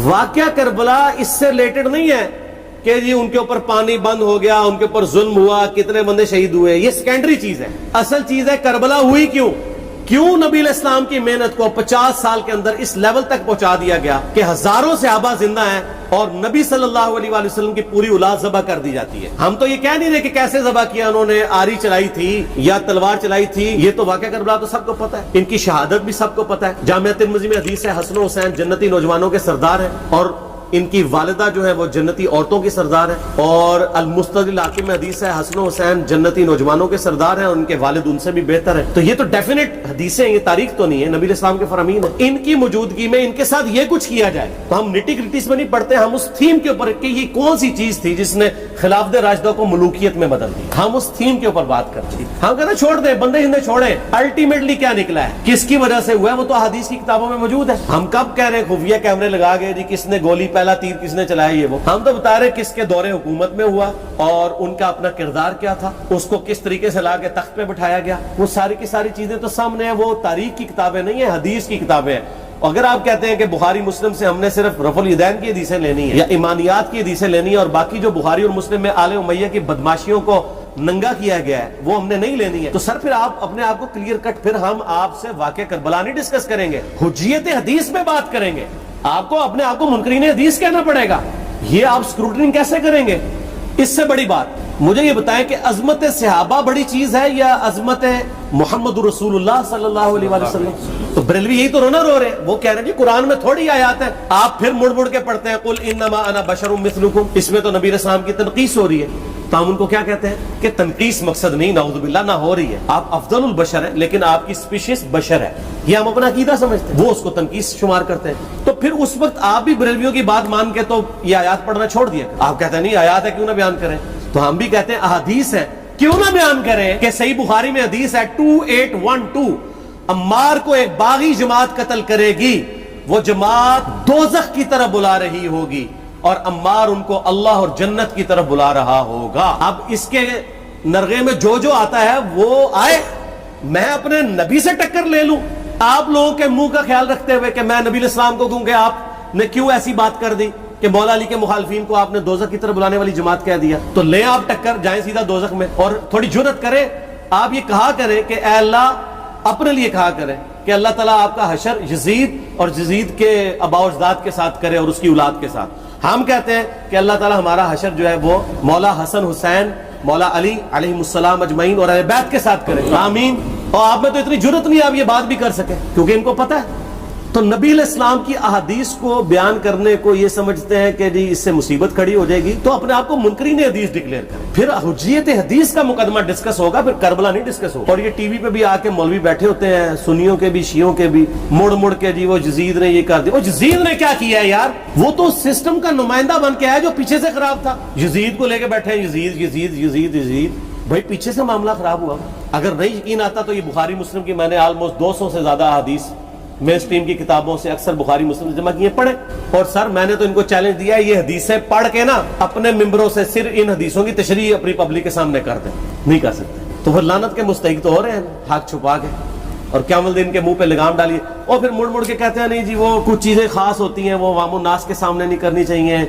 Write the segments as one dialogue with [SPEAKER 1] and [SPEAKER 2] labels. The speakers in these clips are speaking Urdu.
[SPEAKER 1] واقعہ کربلا اس سے ریلیٹڈ نہیں ہے کہ جی ان کے اوپر پانی بند ہو گیا، ان کے اوپر ظلم ہوا، کتنے بندے شہید ہوئے، یہ سیکنڈری چیز ہے. اصل چیز ہے کربلا ہوئی کیوں نبی علیہ السلام کی محنت کو 50 سال کے اندر اس لیول تک پہنچا دیا گیا کہ ہزاروں صحابہ زندہ ہیں اور نبی صلی اللہ علیہ وآلہ وسلم کی پوری اولاد ذبح کر دی جاتی ہے. ہم تو یہ کہہ نہیں رہے کہ کیسے ذبح کیا، انہوں نے آری چلائی تھی یا تلوار چلائی تھی، یہ تو واقعہ کربلا تو سب کو پتا ہے، ان کی شہادت بھی سب کو پتا ہے. جامعہ ترمذی میں حدیث ہے حسن و حسین جنتی نوجوانوں کے سردار ہیں اور ان کی والدہ جو ہے وہ جنتی عورتوں کی سردار ہے. اور المستدرک حاکم میں حدیث ہے حسن و حسین جنتی نوجوانوں کے سردار ہیں اور ان کے والد ان سے بھی بہتر ہیں. تو یہ تو ڈیفینٹ حدیثیں، یہ تاریخ تو نہیں ہے، نبی علیہ السلام کے فرامین ہیں. ان کی موجودگی میں ان کے ساتھ یہ کچھ کیا جائے تو ہم نٹی گریٹیز میں نہیں پڑھتے، ہم اس تھیم کے اوپر کہ یہ کون سی چیز تھی جس نے خلافت راشدہ کو ملوکیت میں بدل دی، ہم اس تھیم کے اوپر بات کرتے ہیں. ہم کہتے ہیں چھوڑ دیں، بندے ہندے چھوڑیں، الٹیمیٹلی کیا نکلا ہے، کس کی وجہ سے ہوا ہے، وہ تو حدیث کی کتابوں میں موجود ہے. ہم کب کہہ رہے ہیں خفیہ کیمرے لگا گئے جی کس نے گولی پہلا تیر کس نے چلایا، یہ وہ ہم تو بتا رہے کس کے دور حکومت میں ہوا اور ان کا اپنا کردار کیا تھا، اس کو کس طریقے سے لا کے تخت پہ بٹھایا گیا. وہ ساری کی ساری چیزیں تو سامنے ہیں، وہ تاریخ کی کتابیں نہیں ہیں، حدیث کی کتابیں ہیں. اگر آپ کہتے ہیں کہ بخاری مسلم سے ہم نے صرف رفع الیدین کی حدیثیں لینی ہے یا ایمانیات کی حدیثیں لینی ہے اور باقی جو بخاری اور مسلم میں آل امیہ کی بدماشیوں کو ننگا کیا گیا ہے وہ ہم نے نہیں لینی ہے، تو سر پھر آپ اپنے آپ کو کلیئر کٹ، پھر ہم آپ سے واقعہ کربلا نہیں ڈسکس کریں گے، حجیت حدیث میں بات کریں گے. آپ کو اپنے آپ کو منکرین حدیث کہنا پڑے گا، یہ آپ اسکروٹنگ کیسے کریں گے؟ اس سے بڑی بات مجھے یہ بتائیں کہ عظمت صحابہ بڑی چیز ہے یا عظمت محمد رسول اللہ صلی اللہ علیہ وآلہ وسلم؟ تو بریلوی یہی تو رونا رو رہے ہیں، وہ کہہ رہے ہیں جی قرآن میں تھوڑی آیات ہیں، آپ پھر مڑ مڑ کے پڑھتے ہیں قل انما انا بشر مثلکم، اس میں تو نبی علیہ السلام کی تنقیص ہو رہی ہے. تو ہم ان کو کیا کہتے ہیں کہ تنقیص مقصد نہیں، نعوذ باللہ نہ ہو رہی ہے، آپ افضل البشر ہیں لیکن آپ کی سپیشیز بشر ہے، یہ ہم اپنا عقیدہ سمجھتے ہیں، وہ اس کو تنقیص شمار کرتے ہیں. تو پھر اس وقت آپ بھی بریلویوں کی بات مان کے تو یہ آیات پڑھنا چھوڑ دیا، آپ کہتے ہیں نہیں آیات ہے کیوں نہ بیان کریں، تو ہم بھی کہتے ہیں احادیث ہے کیوں نہ بیان کریں. کہ صحیح بخاری میں حدیث ہے 2812 عمار کو ایک باغی جماعت قتل کرے گی، وہ جماعت دوزخ کی طرف بلا رہی ہوگی اور عمار ان کو اللہ اور جنت کی طرف بلا رہا ہوگا. اب اس کے نرغے میں جو آتا ہے وہ آئے، میں اپنے نبی سے ٹکر لے لوں آپ لوگوں کے منہ کا خیال رکھتے ہوئے کہ میں نبی علیہ السلام کو کہوں کہ آپ نے کیوں ایسی بات کر دی کہ مولا علی کے مخالفین کو آپ نے دوزخ کی طرف بلانے والی جماعت کہہ دیا. تو لیں آپ ٹکر، جائیں سیدھا دوزخ میں. اور تھوڑی جرت کریں، آپ یہ کہا کریں کہ اے اللہ، اپنے لیے کہا کریں کہ اللہ تعالیٰ آپ کا حشر یزید اور یزید کے آباء و اجداد کے ساتھ کرے اور اس کی اولاد کے ساتھ. ہم کہتے ہیں کہ اللہ تعالیٰ ہمارا حشر جو ہے وہ مولا حسن حسین، مولا علی علیہ السلام اجمعین اور اہل بیت کے ساتھ کرے، آمین. اور آپ میں تو اتنی جرت نہیں آپ یہ بات بھی کر سکیں کیونکہ ان کو پتہ ہے. تو نبی علیہ السلام کی احادیث کو بیان کرنے کو یہ سمجھتے ہیں کہ جی اس سے مصیبت کھڑی ہو جائے گی تو اپنے آپ کو منکرین حدیث ڈکلیئر کریں، پھر حجیت حدیث کا مقدمہ ڈسکس ہوگا، پھر کربلا نہیں ڈسکس ہوگا. اور یہ ٹی وی پہ بھی آ کے مولوی بیٹھے ہوتے ہیں، سنیوں کے بھی شیعوں کے بھی، مڑ مڑ کے جی وہ یزید نے یہ کر دیا. وہ یزید نے کیا کیا ہے یار؟ وہ تو سسٹم کا نمائندہ بن کے آیا جو پیچھے سے خراب تھا. یزید کو لے کے بیٹھے ہیں، یزید یزید یزید یزید، بھائی پیچھے سے معاملہ خراب ہوا. اگر نہیں یقین آتا تو یہ بخاری مسلم کی میں نے آلموسٹ 200 سے زیادہ احادیث مین اسٹریم کی کتابوں سے اکثر بخاری مسلم جمع کیے پڑھے. اور سر میں نے تو ان کو چیلنج دیا ہے یہ حدیثیں پڑھ کے نا اپنے ممبروں سے صرف ان حدیثوں کی تشریح اپنی پبلک کے سامنے کر دیں، نہیں کر سکتے. تو پھر لعنت کے مستحق تو ہو رہے ہیں حق چھپا کے، اور قیامت دن کے منہ پہ لگام ڈالیے. اور پھر مڑ مڑ کے کہتے ہیں نہیں جی وہ کچھ چیزیں خاص ہوتی ہیں وہ عوام الناس کے سامنے نہیں کرنی چاہیے،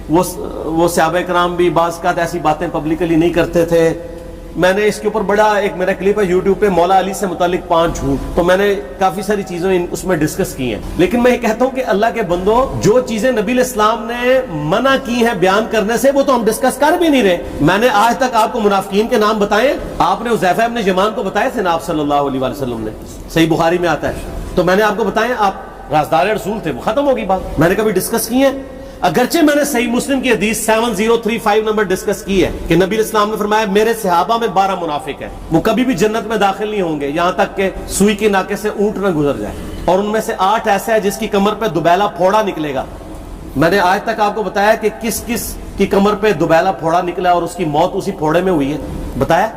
[SPEAKER 1] وہ صحابہ کرام بھی بعض کا ایسی باتیں پبلکلی نہیں کرتے تھے. میں نے اس کے اوپر بڑا ایک میرا کلپ ہے یوٹیوب پہ، مولا علی سے متعلق 5 جھوٹ، تو میں نے کافی ساری چیزیں اس میں ڈسکس کی ہیں. لیکن میں یہ کہتا ہوں کہ اللہ کے بندو، جو چیزیں نبی علیہ السلام نے منع کی ہیں بیان کرنے سے وہ تو ہم ڈسکس کر بھی نہیں رہے. میں نے آج تک آپ کو منافقین کے نام بتائے، آپ نے حذیفہ ابن یمان کو بتائے تھے نا آپ صلی اللہ علیہ وآلہ وسلم نے، صحیح بخاری میں آتا ہے. تو میں نے آپ کو بتائے، آپ رازدار رسول تھے، وہ ختم ہوگی بات. میں نے کبھی ڈسکس کی ہے؟ اگرچہ میں نے صحیح مسلم کی حدیث 7035 نمبر ڈسکس کی ہے کہ نبی علیہ السلام نے فرمایا میرے صحابہ میں 12 منافق ہیں، وہ کبھی بھی جنت میں داخل نہیں ہوں گے یہاں تک کہ سوئی کے ناکے سے اونٹ نہ گزر جائے، اور ان میں سے 8 ایسا ہے جس کی کمر پہ دوبیلا پھوڑا نکلے گا. میں نے آج تک آپ کو بتایا کہ کس کس کی کمر پہ دوبیلا پھوڑا نکلا اور اس کی موت اسی پھوڑے میں ہوئی ہے؟ بتایا؟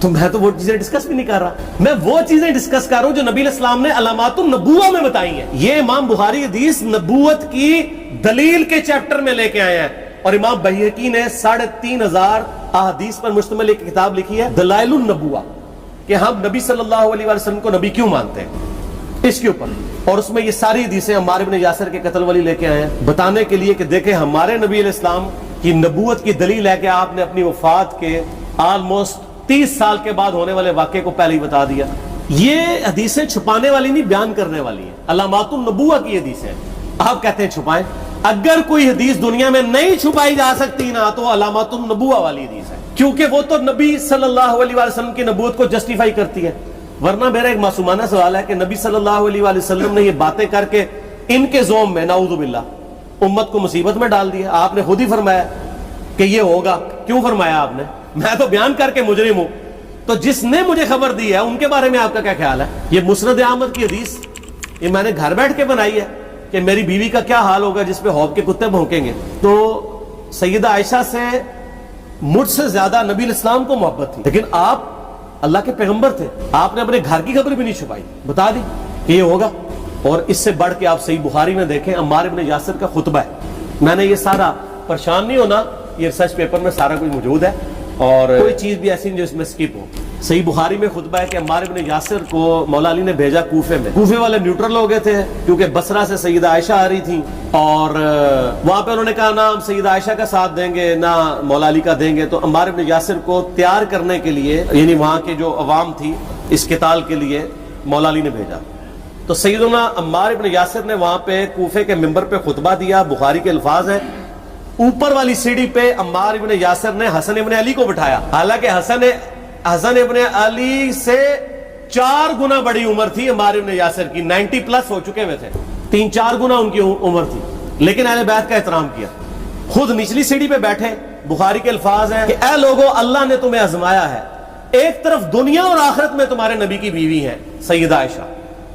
[SPEAKER 1] تو میں تو وہ چیزیں ڈسکس بھی نہیں کر رہا، میں وہ چیزیں ڈسکس کر رہا ہوں جو نبی علیہ السلام نے علامات النبوہ میں بتائی ہیں. یہ امام بخاری حدیث نبوت کی دلیل کے چیپٹر میں لے کے آئے ہیں، اور امام بہقی نے 3500 احادیث پر مشتمل ایک کتاب لکھی ہے دلائل النبوہ، کہ ہم نبی صلی اللہ علیہ وسلم کو نبی کیوں مانتے ہیں اس کے اوپر. اور اس میں یہ ساری حدیثیں عمار بن یاسر کے قتل والی لے کے آئے ہیں بتانے کے لیے کہ دیکھیں ہمارے نبی علیہ السلام کی نبوت کی دلیل ہے کہ آپ نے اپنی وفات کے آلموسٹ 30 سال کے بعد ہونے والے واقعے کو پہلے ہی بتا دیا. یہ حدیثیں چھپانے والی نہیں، بیان کرنے والی ہیں. علامات النبوہ کی حدیثیں آپ کہتے ہیں چھپائیں. اگر کوئی حدیث دنیا میں نہیں چھپائی جا سکتی نا تو علامات النبوہ والی حدیث ہے، کیونکہ وہ تو نبی صلی اللہ علیہ وسلم کی نبوت کو جسٹیفائی کرتی ہے. ورنہ میرا ایک معصومانہ سوال ہے کہ نبی صلی اللہ علیہ وسلم نے یہ باتیں کر کے ان کے زوم میں نعوذ باللہ امت کو مصیبت میں ڈال دیا. آپ نے خود ہی فرمایا کہ یہ ہوگا. کیوں فرمایا آپ نے؟ میں تو بیان کر کے مجرم ہوں. تو جس نے مجھے خبر دی ہے ان کے بارے میں آپ کا کیا خیال ہے؟ یہ مسند احمد کی حدیث یہ میں نے گھر بیٹھ کے بنائی ہے کہ میری بیوی کا کیا حال ہوگا جس پہ خوف کے کتے بھونکیں گے. تو سیدہ عائشہ سے مجھ سے زیادہ نبی الاسلام کو محبت تھی، لیکن آپ اللہ کے پیغمبر تھے، آپ نے اپنے گھر کی خبر بھی نہیں چھپائی، بتا دی کہ یہ ہوگا. اور اس سے بڑھ کے آپ صحیح بخاری میں دیکھیں عمار بن یاسر کا خطبہ ہے. میں نے یہ سارا، پریشان نہیں ہونا، یہ ریسرچ پیپر میں سارا کچھ موجود ہے اور کوئی چیز بھی ایسی نہیں جو اس میں سکپ ہو. صحیح بخاری میں خطبہ ہے کہ عمار بن یاسر کو مولا علی نے بھیجا کوفے میں. کوفے والے نیوٹرل ہو گئے تھے کیونکہ بصرہ سے سیدہ عائشہ آ رہی تھیں اور وہاں پہ انہوں نے کہا نہ ہم سیدہ عائشہ کا ساتھ دیں گے نہ مولا علی کا دیں گے. تو عمار بن یاسر کو تیار کرنے کے لیے، یعنی وہاں کے جو عوام تھی اس قتال کے لیے، مولا علی نے بھیجا. تو سیدنا عمار بن یاسر نے وہاں پہ کوفے کے ممبر پہ خطبہ دیا. بخاری کے الفاظ ہیں، اوپر والی سیڑھی پہ عمار ابن یاسر نے حسن ابن علی کو بٹھایا. حالانکہ حسن ابن علی سے 4 گنا بڑی عمر تھی عمار ابن یاسر کی، 90 پلس ہو چکے ہوئے تھے، 3-4 گنا ان کی عمر تھی، لیکن اہل بیت کا احترام کیا. خود نچلی سیڑھی پہ بیٹھے. بخاری کے الفاظ ہیں کہ اے لوگو اللہ نے تمہیں آزمایا ہے، ایک طرف دنیا اور آخرت میں تمہارے نبی کی بیوی ہیں سیدہ عائشہ،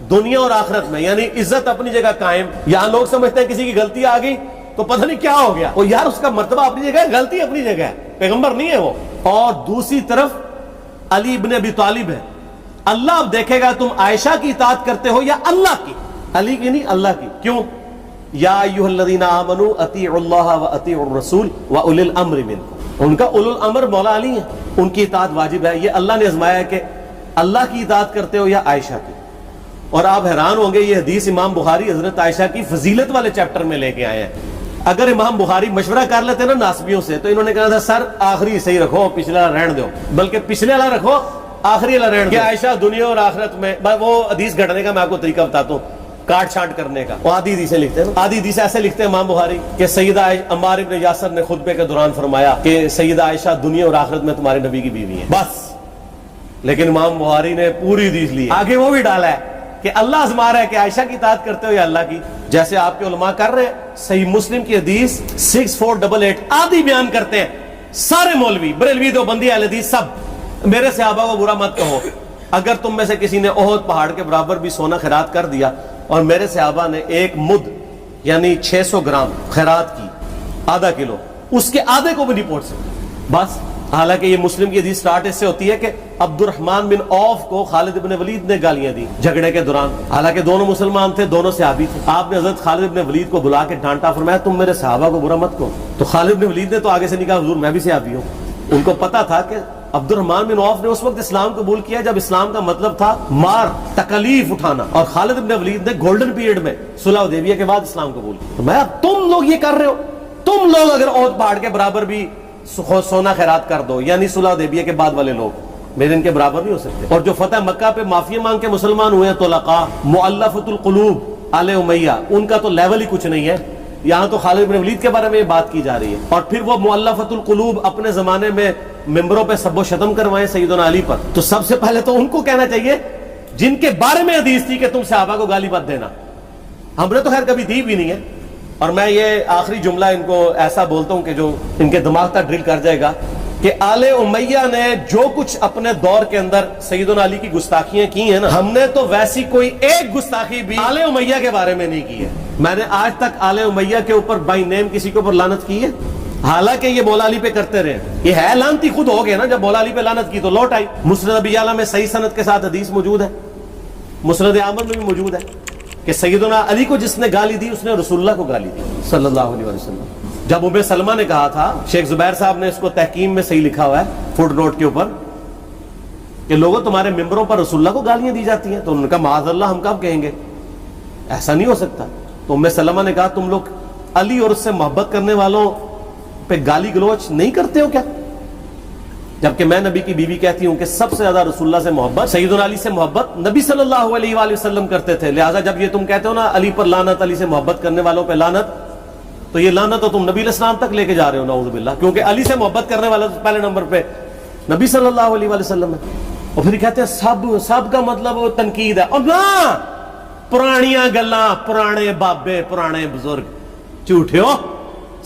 [SPEAKER 1] دنیا اور آخرت میں، یعنی عزت اپنی جگہ قائم. یہاں لوگ سمجھتے ہیں کسی کی غلطی آ گئی تو پتہ نہیں کیا ہو گیا. وہ یار اس کا مرتبہ اپنی جگہ ہے، غلطی اپنی جگہ ہے، پیغمبر نہیں ہے وہ. اور دوسری طرف علی ابن ابی طالب ہے. اللہ اب دیکھے گا تم عائشہ کی اطاعت کرتے ہو یا اللہ کی. علی کی نہیں، اللہ کی. کیوں؟ یا ایھا الذین آمنوا اطیعوا اللہ واطیعوا الرسول واولی الامر منکم. ان کا اولو الامر مولا علی ہیں، ان کی اطاعت واجب ہے. یہ اللہ نے آزمایا ہے کہ اللہ کی اطاعت کرتے ہو یا عائشہ کی. اور آپ حیران ہوں گے یہ حدیث امام بخاری حضرت عائشہ کی فضیلت والے چیپٹر میں لے کے آئے ہیں. اگر امام بخاری مشورہ کر لیتے نا ناسبیوں سے تو انہوں نے کہا تھا سر آخری صحیح رکھو، پچھلے والا رہن دو، بلکہ پچھلے والا رکھو آخری والا رہن دو. کہ عائشہ دنیا اور آخرت میں، وہ حدیث گھڑنے کا میں آپ کو طریقہ بتاتا ہوں، کاٹ چھانٹ کرنے کا. وہ آدھی حدیثیں لکھتے ہیں، آدھی حدیث ایسے لکھتے ہیں امام بخاری کہ سیدہ عمار ابن یاسر نے خطبے کے دوران فرمایا کہ سیدہ عائشہ دنیا اور آخرت میں تمہارے نبی کی بیوی ہے، بس. لیکن امام بخاری نے پوری حدیث لی، آگے وہ بھی ڈالا ہے کہ اللہ آزما رہا ہے کہ عائشہ کی اطاعت کرتے ہو یا اللہ کی. جیسے آپ کے علماء کر رہے ہیں. صحیح مسلم کی حدیث 6488 آدھی بیان کرتے ہیں سارے مولوی، بریلوی، دیوبندی، اہل حدیث سب. میرے صحابہ کو برا مت کہو، اگر تم میں سے کسی نے احد پہاڑ کے برابر بھی سونا خیرات کر دیا اور میرے صحابہ نے 1 مد یعنی 600 گرام خیرات کی، آدھا کلو، اس کے آدھے کو بھی نہیں پہنچ سکتے بس. حالانکہ یہ مسلم کی حدیث سٹارٹ اس سے ہوتی ہے کہ عبد الرحمن بن عوف کو خالد بن ولید نے گالیاں دی جھگڑے کے دوران. حالانکہ دونوں مسلمان تھے، دونوں صحابی تھے. آپ نے حضرت خالد بن ولید کو بلا کے ڈانٹا، فرمایا تم میرے صحابہ کو برا مت کہو. تو خالد بن ولید نے تو آگے سے نہیں کہا حضور میں بھی صحابی ہوں. ان کو پتا تھا کہ عبد الرحمن بن عوف نے اس وقت اسلام قبول کیا جب اسلام کا مطلب تھا مار، تکلیف اٹھانا، اور خالد بن ولید نے گولڈن پیریڈ میں صلح حدیبیہ کے بعد اسلام قبول کیا. تو میں تم لوگ یہ کر رہے ہو، تم لوگ اگر احد پہاڑ کے برابر بھی سونا خیرات کر دو، یعنی صلح حدیبیہ کے بعد والے لوگ میرے ان کے برابر نہیں ہو سکتے. اور جو فتح مکہ پہ معافی مانگ کے مسلمان ہوئے ہیں طلقاء، مؤلفۃ القلوب آل امیہ، ان کا تو لیول ہی کچھ نہیں ہے. یہاں تو خالد بن ولید کے بارے میں یہ بات کی جا رہی ہے. اور پھر وہ مؤلفۃ القلوب اپنے زمانے میں ممبروں پہ سب و شتم کروائے سیدنا علی پر. تو سب سے پہلے تو ان کو کہنا چاہیے جن کے بارے میں حدیث تھی کہ تم صحابہ کو گالی مت دینا. ہم نے تو خیر کبھی دی بھی نہیں ہے. اور میں یہ آخری جملہ ان کو ایسا بولتا ہوں کہ جو ان کے دماغ تک ڈرل کر جائے گا کہ آل امیہ نے جو کچھ اپنے دور کے اندر سیدنا علی کی گستاخیاں کی ہیں نا، ہم نے تو ویسی کوئی ایک گستاخی بھی آل امیہ کے بارے میں نہیں کی ہے. میں نے آج تک آل امیہ کے اوپر بائی نیم کسی کے اوپر لعنت کی ہے؟ حالانکہ یہ مولا علی پہ کرتے رہے. یہ ہے لعنتی خود ہو گئے نا، جب مولا علی پہ لعنت کی تو لوٹ آئی. مسند ابی اعلیٰ میں صحیح سند کے ساتھ حدیث موجود ہے، مسند احمد میں بھی موجود ہے کہ سیدنا علی کو جس نے گالی دی اس نے رسول اللہ کو گالی دی صلی اللہ علیہ وسلم. جب ام سلمہ نے کہا تھا، شیخ زبیر صاحب نے اس کو تحکیم میں صحیح لکھا ہوا ہے فٹ نوٹ کے اوپر، کہ لوگوں تمہارے ممبروں پر رسول اللہ کو گالیاں دی جاتی ہیں، تو انہوں نے کہا معاذ اللہ، ہم کب کہیں گے؟ ایسا نہیں ہو سکتا. تو ام سلمہ نے کہا تم لوگ علی اور اس سے محبت کرنے والوں پہ گالی گلوچ نہیں کرتے ہو کیا؟ جبکہ میں نبی کی بیوی کہتی ہوں کہ سب سے زیادہ رسول اللہ سے محبت، سیدنا علی سے محبت نبی صلی اللہ علیہ وآلہ وسلم کرتے تھے. لہٰذا جب یہ تم کہتے ہو نا علی پر لعنت، علی سے محبت کرنے والوں پہ لعنت، تو یہ لعنت تو تم نبی علیہ السلام تک لے کے جا رہے ہو، نعوذ باللہ. کیونکہ علی سے محبت کرنے والا پہلے نمبر پہ نبی صلی اللہ علیہ وآلہ وسلم ہے. اور پھر کہتے ہیں سب کا مطلب وہ تنقید ہے. اور نہ، پرانیاں گلاں، پرانے بابے، پرانے بزرگ، جھوٹے ہو.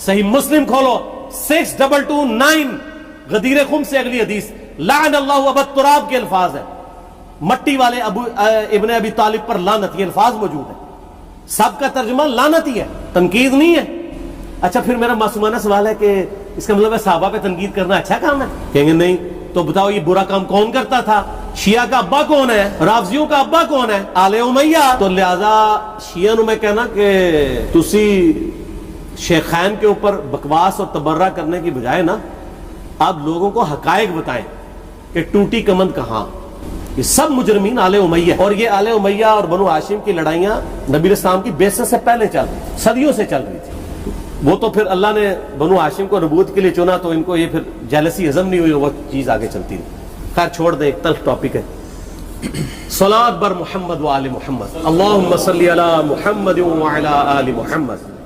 [SPEAKER 1] صحیح مسلم کھولو 6229 غدیر خم سے اگلی حدیث، لعن اللہ ابا التراب کے الفاظ ہے. مٹی والے ابن ابی طالب پر لعنت، یہ الفاظ موجود ہیں. سب کا ترجمہ لعنت ہی ہے، تنقید نہیں ہے. اچھا پھر میرا معصومانہ سوال ہے کہ اس کا مطلب ہے صحابہ پہ تنقید کرنا اچھا کام ہے؟ کہیں گے نہیں. تو بتاؤ یہ برا کام کون کرتا تھا؟ شیعہ کا ابا کون ہے؟ رافضیوں کا ابا کون ہے؟ آل امیہ. تو لہذا شیعہ نو میں کہنا کہ تسی شیخین کے اوپر بکواس اور تبرہ کرنے کی بجائے نا آپ لوگوں کو حقائق بتائیں کہ ٹوٹی کمند کہاں. یہ سب مجرمین آل امیہ، اور یہ آل امیہ اور بنو ہاشم کی لڑائیاں نبی علیہ السلام کی بعثت سے پہلے چل رہی تھی، صدیوں سے چل رہی تھی. وہ تو پھر اللہ نے بنو ہاشم کو نبوت کے لیے چنا تو ان کو یہ پھر جیلسی ہضم نہیں ہوئی، وہ چیز آگے چلتی رہی. خیر چھوڑ دیں، ایک تلخ ٹاپک ہے. صلاۃ بر محمد و آل محمد، اللہم صلی علی محمد و علی آل محمد.